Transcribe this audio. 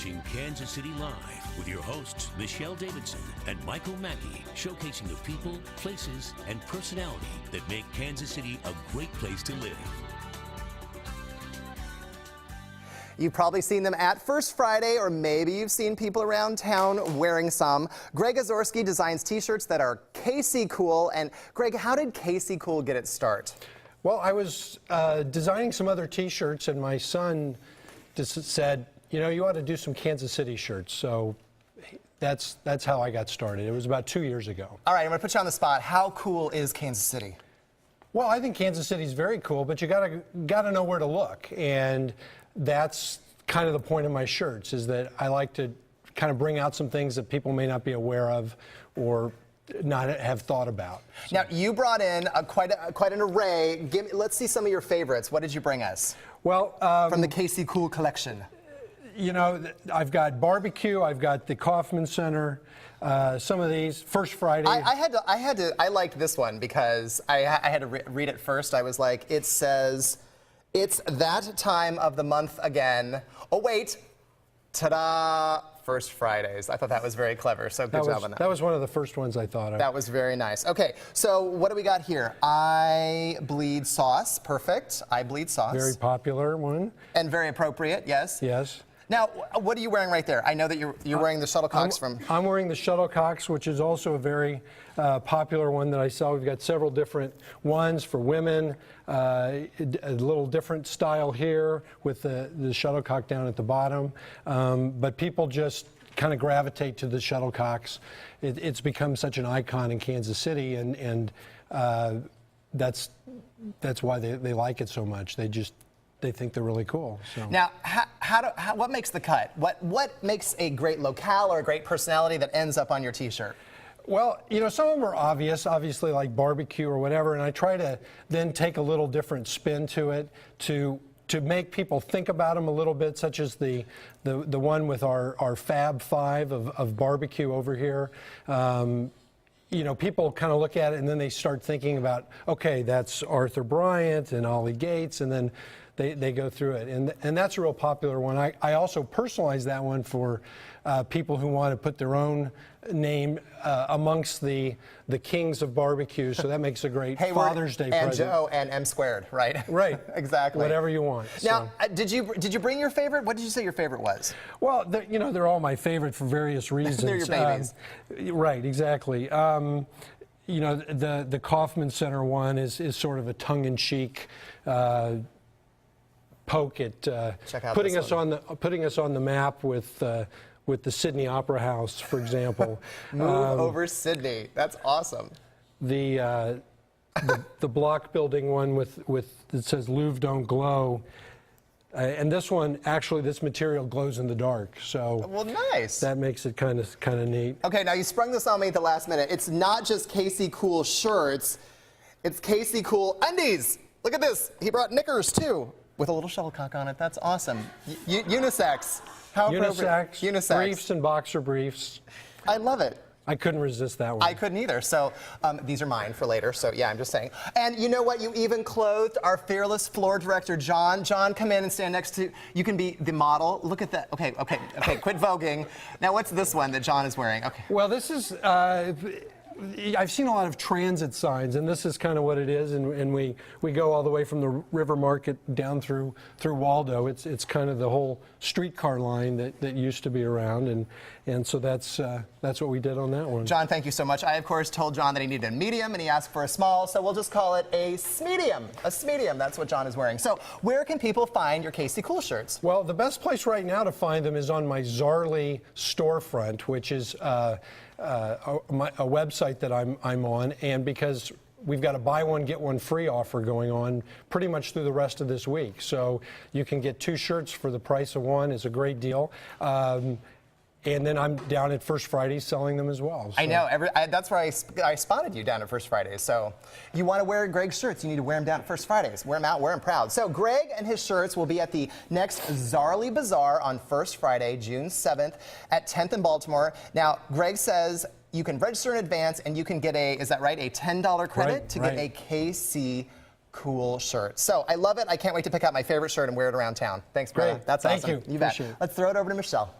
watching Kansas City Live with your hosts, Michelle Davidson and Michael Mackey, showcasing the people, places, and personality that make Kansas City a great place to live. You've probably seen them at First Friday, or maybe you've seen people around town wearing some. Greg Azorski designs t-shirts that are KC Cool. And Greg, how did KC Cool get its start? Well, I was designing some other t-shirts, and my son just said, you know, you ought to do some Kansas City shirts. So that's how I got started. It was about 2 years ago. All right, I'm going to put you on the spot. How cool is Kansas City? Well, I think Kansas City is very cool, but you gotta know where to look, and that's kind of the point of my shirts, is that I like to kind of bring out some things that people may not be aware of or not have thought about. So. Now, you brought in quite an array. Let's see some of your favorites. What did you bring us? Well, from the KC Cool collection. You know, I've got barbecue, I've got the Kauffman Center, some of these, First Friday. I liked this one because I had to read it first. I was like, it says, "It's that time of the month again. Oh wait, ta-da, First Fridays." I thought that was very clever, so good job on that. That was one of the first ones I thought of. That was very nice. Okay, so what do we got here? I bleed sauce, perfect. I bleed sauce. Very popular one. And very appropriate, yes. Yes. Now, what are you wearing right there? I know that you're wearing the shuttlecocks from... I'm wearing the shuttlecocks, which is also a very popular one that I sell. We've got several different ones for women, a little different style here with the shuttlecock down at the bottom. But people just kind of gravitate to the shuttlecocks. It's become such an icon in Kansas City, and that's why they like it so much. They think they're really cool. So. Now, what makes the cut? What makes a great locale or a great personality that ends up on your T-shirt? Well, you know, some of them are obviously like barbecue or whatever, and I try to then take a little different spin to it to make people think about them a little bit, such as the one with our Fab Five of barbecue over here. You know, people kind of look at it and then they start thinking about, okay, that's Arthur Bryant and Ollie Gates, and then they go through it. And that's a real popular one. I also personalize that one for people who want to put their own name amongst the kings of barbecue, so that makes a great Father's Day present. And Joe and M squared, right? Right. Exactly. Whatever you want. Now, did you bring your favorite? What did you say your favorite was? Well, you know, they're all my favorite for various reasons. They're your babies. Right, exactly. You know, the Kauffman Center one is sort of a tongue-in-cheek poke at putting us on the map with the Sydney Opera House, for example. Move over Sydney. That's awesome. The block building one with it says "Louvre don't glow," and this one actually, this material glows in the dark. So well, nice. That makes it kind of neat. Okay, now you sprung this on me at the last minute. It's not just KC Cool shirts; it's KC Cool undies. Look at this. He brought knickers too, with a little shuttlecock on it. That's awesome. Unisex. How unisex, unisex. Briefs and boxer briefs. I love it. I couldn't resist that one. I couldn't either. So these are mine for later. So yeah, I'm just saying. And you know what? You even clothed our fearless floor director, John. John, come in and stand next to. You can be the model. Look at that. Okay. Quit voguing. Now, what's this one that John is wearing? Okay. Well, this is. I've seen a lot of transit signs, and this is kind of what it is. And we go all the way from the River Market down through Waldo. It's kind of the whole streetcar line that used to be around, and so that's what we did on that one. John, thank you so much. I of course told John that he needed a medium, and he asked for a small, so we'll just call it a smedium. A smedium. That's what John is wearing. So where can people find your KC Cool shirts? Well, the best place right now to find them is on my Zarley storefront, which is a website that I'm on, and because we've got a buy one get one free offer going on pretty much through the rest of this week, so you can get 2 shirts for the price of one. Is a great deal. And then I'm down at First Friday selling them as well. So. I know. That's where I spotted you down at First Fridays. So you want to wear Greg's shirts, you need to wear them down at First Fridays. Wear them out, wear them proud. So Greg and his shirts will be at the next Zarley Bazaar on First Friday, June 7th at 10th in Baltimore. Now, Greg says you can register in advance and you can get is that right, a $10 credit to get a KC Cool shirt. So I love it. I can't wait to pick out my favorite shirt and wear it around town. Thanks, Greg. Great. That's awesome. Thank you. You bet. Appreciate it. Let's throw it over to Michelle.